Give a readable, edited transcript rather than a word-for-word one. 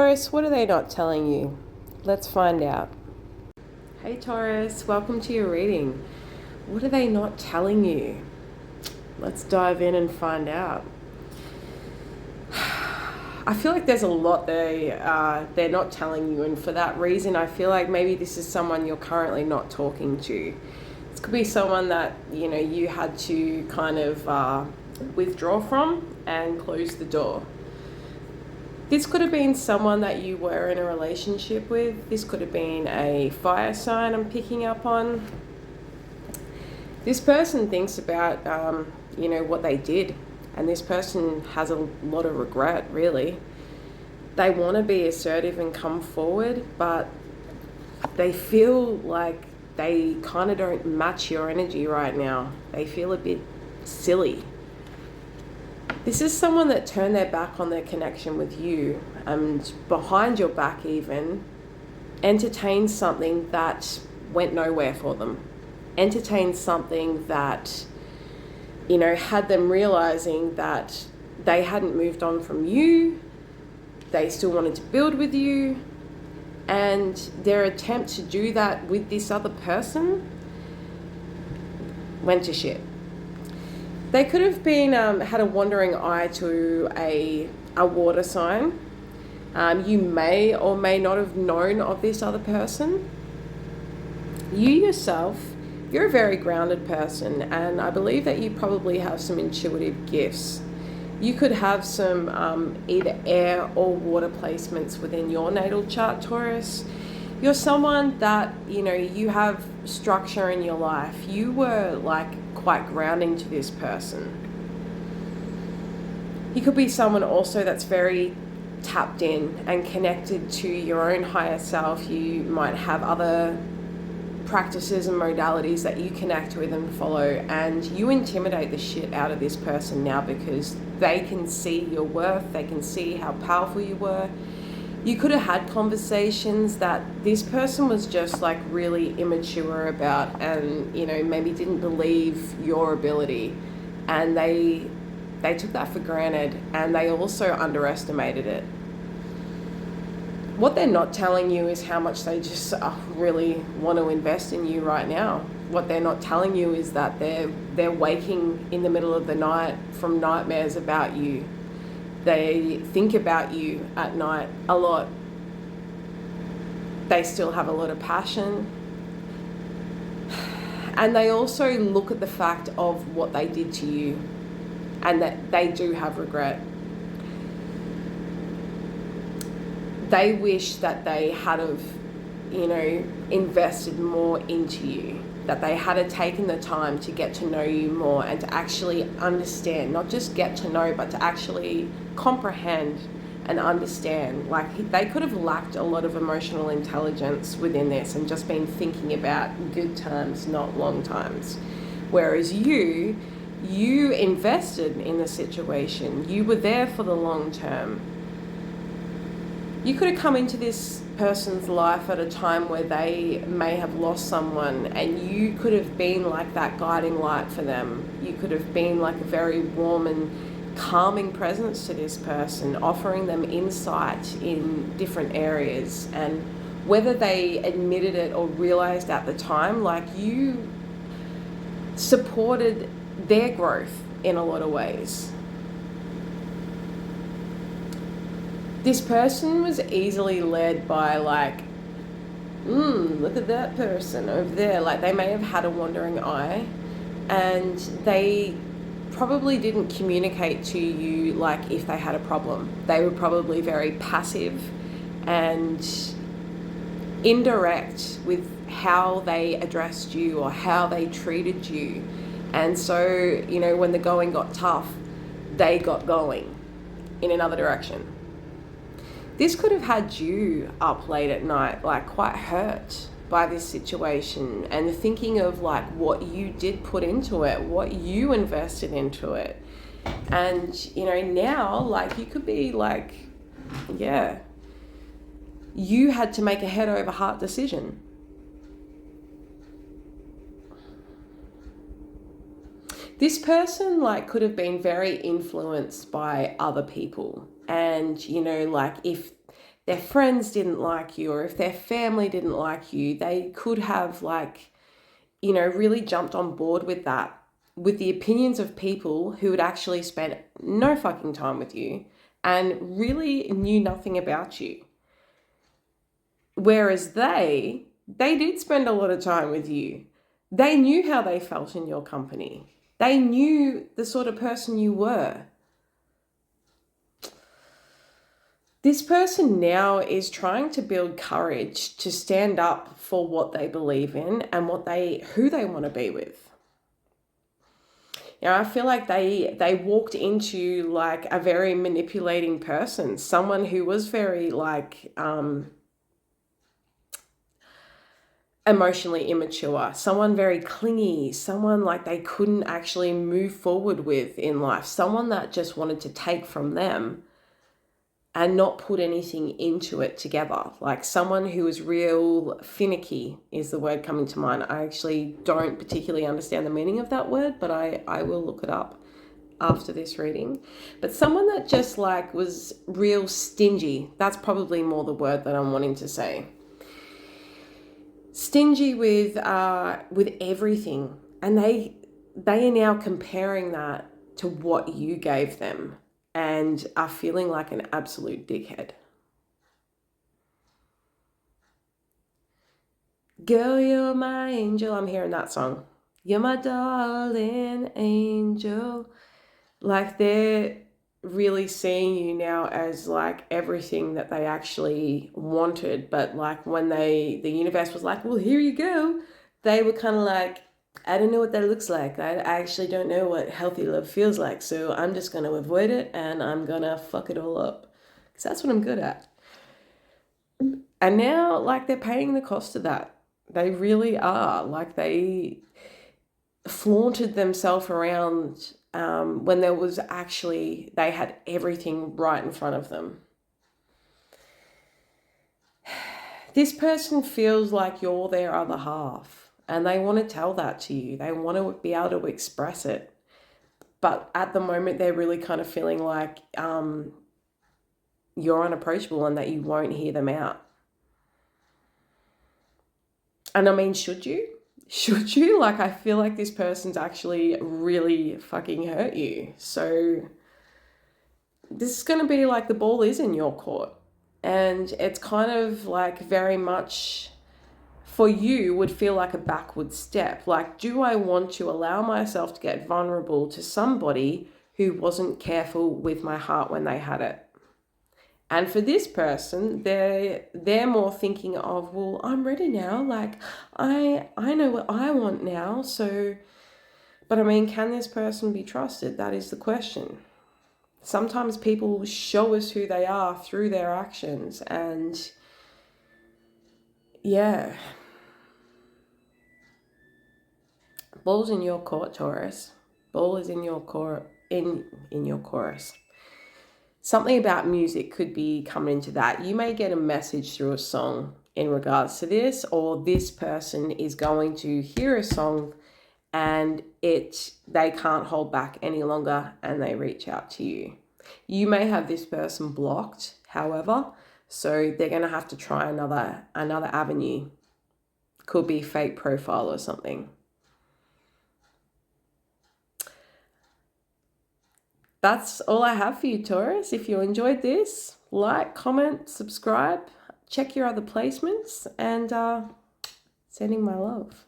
Taurus, what are they not telling you? Let's find out. Hey Taurus, welcome to your reading. What are they not telling you? Let's dive in and find out. I feel like there's a lot they're not telling you, and for that reason I feel like maybe this is someone you're currently not talking to. This could be someone that, you had to kind of withdraw from and close the door. This could have been someone that you were in a relationship with. This could have been a fire sign I'm picking up on. This person thinks about, what they did. And this person has a lot of regret, really. They want to be assertive and come forward, but they feel like they kind of don't match your energy right now. They feel a bit silly. This is someone that turned their back on their connection with you and behind your back even entertained something that went nowhere for them. Entertained something that, had them realizing that they hadn't moved on from you, they still wanted to build with you, and their attempt to do that with this other person went to shit. They could have been had a wandering eye to a water sign. You may or may not have known of this other person. You yourself, you're a very grounded person, and I believe that you probably have some intuitive gifts. You could have some either air or water placements within your natal chart, Taurus. You're someone that, you have structure in your life. You were quite grounding to this person. You could be someone also that's very tapped in and connected to your own higher self. You might have other practices and modalities that you connect with and follow, and you intimidate the shit out of this person now because they can see your worth, they can see how powerful you were. You could have had conversations that this person was just really immature about and, maybe didn't believe your ability, and they took that for granted and they also underestimated it. What they're not telling you is how much they just really want to invest in you right now. What they're not telling you is that they're waking in the middle of the night from nightmares about you. They think about you at night a lot. They still have a lot of passion. And they also look at the fact of what they did to you and that they do have regret. They wish that they had have, invested more into you, that they had have taken the time to get to know you more and to actually understand, not just get to know, but to actually comprehend and understand. They could have lacked a lot of emotional intelligence within this and just been thinking about good times, not long times. Whereas you invested in the situation. You were there for the long term. You could have come into this person's life at a time where they may have lost someone, and you could have been like that guiding light for them. You could have been like a very warm and calming presence to this person, offering them insight in different areas. And whether they admitted it or realized at the time, you supported their growth in a lot of ways. This person was easily led by look at that person over there. They may have had a wandering eye, and they probably didn't communicate to you if they had a problem. They were probably very passive and indirect with how they addressed you or how they treated you. And so, when the going got tough, they got going in another direction. This could have had you up late at night, quite hurt by this situation and thinking of what you did put into it, what you invested into it. And, now, you could be you had to make a head over heart decision. This person could have been very influenced by other people. And, if their friends didn't like you, or if their family didn't like you, they could have like, you know, really jumped on board with that, with the opinions of people who had actually spent no fucking time with you and really knew nothing about you. Whereas they did spend a lot of time with you. They knew how they felt in your company. They knew the sort of person you were. This person now is trying to build courage to stand up for what they believe in and who they want to be with. You know, I feel like they walked into like a very manipulating person, someone who was very like emotionally immature, someone very clingy, someone like they couldn't actually move forward with in life, someone that just wanted to take from them and not put anything into it together. Like someone who is real finicky is the word coming to mind. I actually don't particularly understand the meaning of that word, but I will look it up after this reading. But someone that just like was real stingy. That's probably more the word that I'm wanting to say. Stingy with everything. And they are now comparing that to what you gave them, and are feeling like an absolute dickhead. Girl, you're my angel. I'm hearing that song. You're my darling angel. Like they're really seeing you now as like everything that they actually wanted. But like when the universe was like, well, here you go, they were kind of like, I don't know what that looks like. I actually don't know what healthy love feels like. So I'm just going to avoid it and I'm going to fuck it all up. Because that's what I'm good at. And now, like, they're paying the cost of that. They really are. Like, they flaunted themselves around when there was actually, they had everything right in front of them. This person feels like you're their other half. And they want to tell that to you. They want to be able to express it. But at the moment, they're really kind of feeling like you're unapproachable and that you won't hear them out. And I mean, should you? Should you? Like, I feel like this person's actually really fucking hurt you. So this is going to be like the ball is in your court. And it's kind of like very much, for you, would feel like a backward step. Like, do I want to allow myself to get vulnerable to somebody who wasn't careful with my heart when they had it? And for this person, they're more thinking of, well, I'm ready now. Like, I know what I want now. So, but I mean, can this person be trusted? That is the question. Sometimes people show us who they are through their actions. And yeah. Ball's in your court, Taurus. Ball is in your court, in your chorus. Something about music could be coming into that. You may get a message through a song in regards to this, or this person is going to hear a song and they can't hold back any longer and they reach out to you. You may have this person blocked, however, so they're going to have to try another avenue. Could be fake profile or something. That's all I have for you, Taurus. If you enjoyed this, like, comment, subscribe, check your other placements, and sending my love.